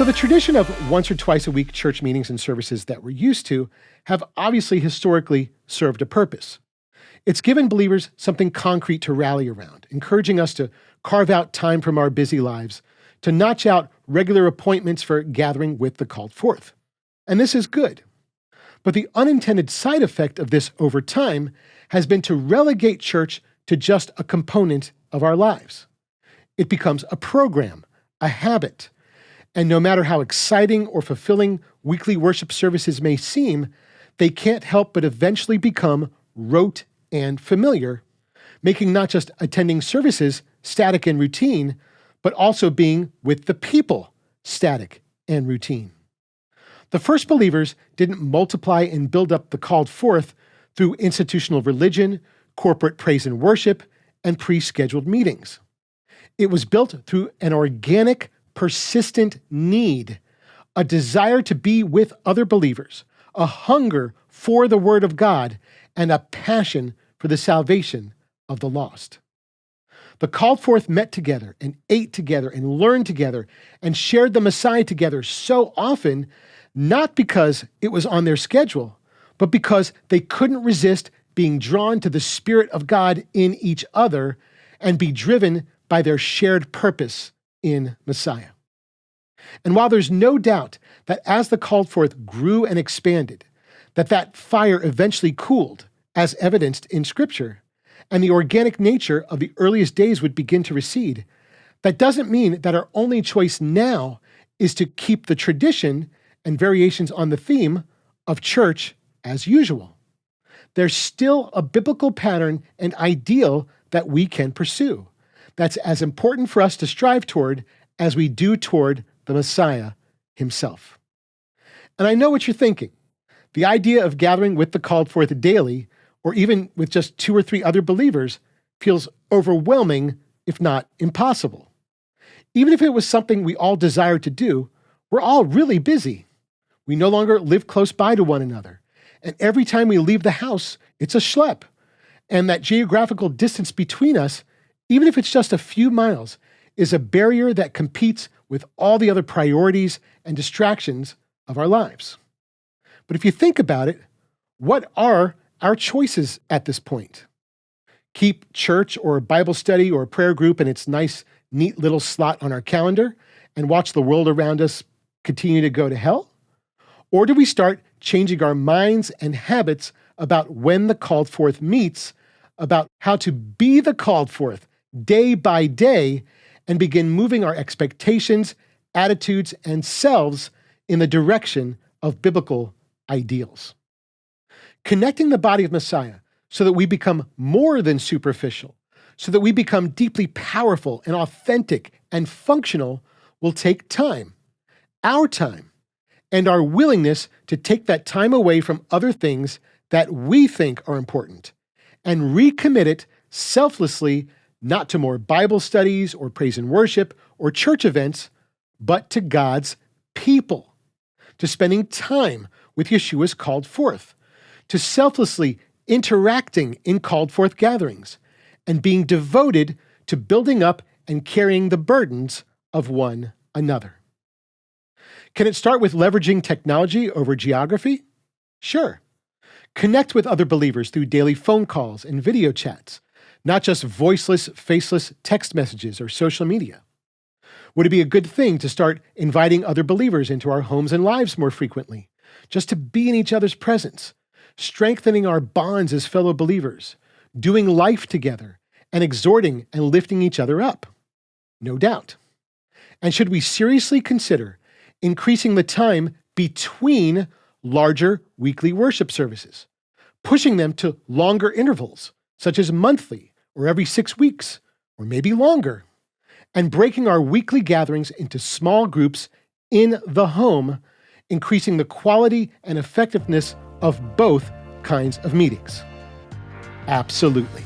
So the tradition of once or twice a week church meetings and services that we're used to have obviously historically served a purpose. It's given believers something concrete to rally around, encouraging us to carve out time from our busy lives, to notch out regular appointments for gathering with the called forth. And this is good. But the unintended side effect of this over time has been to relegate church to just a component of our lives. It becomes a program, a habit. And no matter how exciting or fulfilling weekly worship services may seem, they can't help but eventually become rote and familiar, making not just attending services static and routine, but also being with the people static and routine. The first believers didn't multiply and build up the called forth through institutional religion, corporate praise and worship, and pre-scheduled meetings. It was built through an organic, persistent need, a desire to be with other believers, a hunger for the Word of God, and a passion for the salvation of the lost. The called forth met together and ate together and learned together and shared the Messiah together so often, not because it was on their schedule, but because they couldn't resist being drawn to the Spirit of God in each other and be driven by their shared purpose in Messiah. And while there's no doubt that as the called forth grew and expanded, that fire eventually cooled, as evidenced in Scripture, and the organic nature of the earliest days would begin to recede, that doesn't mean that our only choice now is to keep the tradition and variations on the theme of church as usual. There's still a biblical pattern and ideal that we can pursue. That's as important for us to strive toward as we do toward the Messiah himself. And I know what you're thinking. The idea of gathering with the called forth daily, or even with just 2 or 3 other believers, feels overwhelming, if not impossible. Even if it was something we all desire to do, we're all really busy. We no longer live close by to one another. And every time we leave the house, it's a schlep. And that geographical distance between us, even if it's just a few miles, is a barrier that competes with all the other priorities and distractions of our lives. But if you think about it, what are our choices at this point? Keep church or Bible study or prayer group in its nice, neat little slot on our calendar and watch the world around us continue to go to hell? Or do we start changing our minds and habits about when the called forth meets, about how to be the called forth day by day, and begin moving our expectations, attitudes, and selves in the direction of biblical ideals? Connecting the body of Messiah so that we become more than superficial, so that we become deeply powerful and authentic and functional, will take time, our time, and our willingness to take that time away from other things that we think are important and recommit it selflessly, not to more Bible studies or praise and worship or church events, but to God's people, to spending time with Yeshua's called forth, to selflessly interacting in called forth gatherings, and being devoted to building up and carrying the burdens of one another. Can it start with leveraging technology over geography? Sure. Connect with other believers through daily phone calls and video chats, not just voiceless, faceless text messages or social media. Would it be a good thing to start inviting other believers into our homes and lives more frequently, just to be in each other's presence, strengthening our bonds as fellow believers, doing life together, and exhorting and lifting each other up? No doubt. And should we seriously consider increasing the time between larger weekly worship services, pushing them to longer intervals, such as monthly or every 6 weeks, or maybe longer, and breaking our weekly gatherings into small groups in the home, increasing the quality and effectiveness of both kinds of meetings? Absolutely.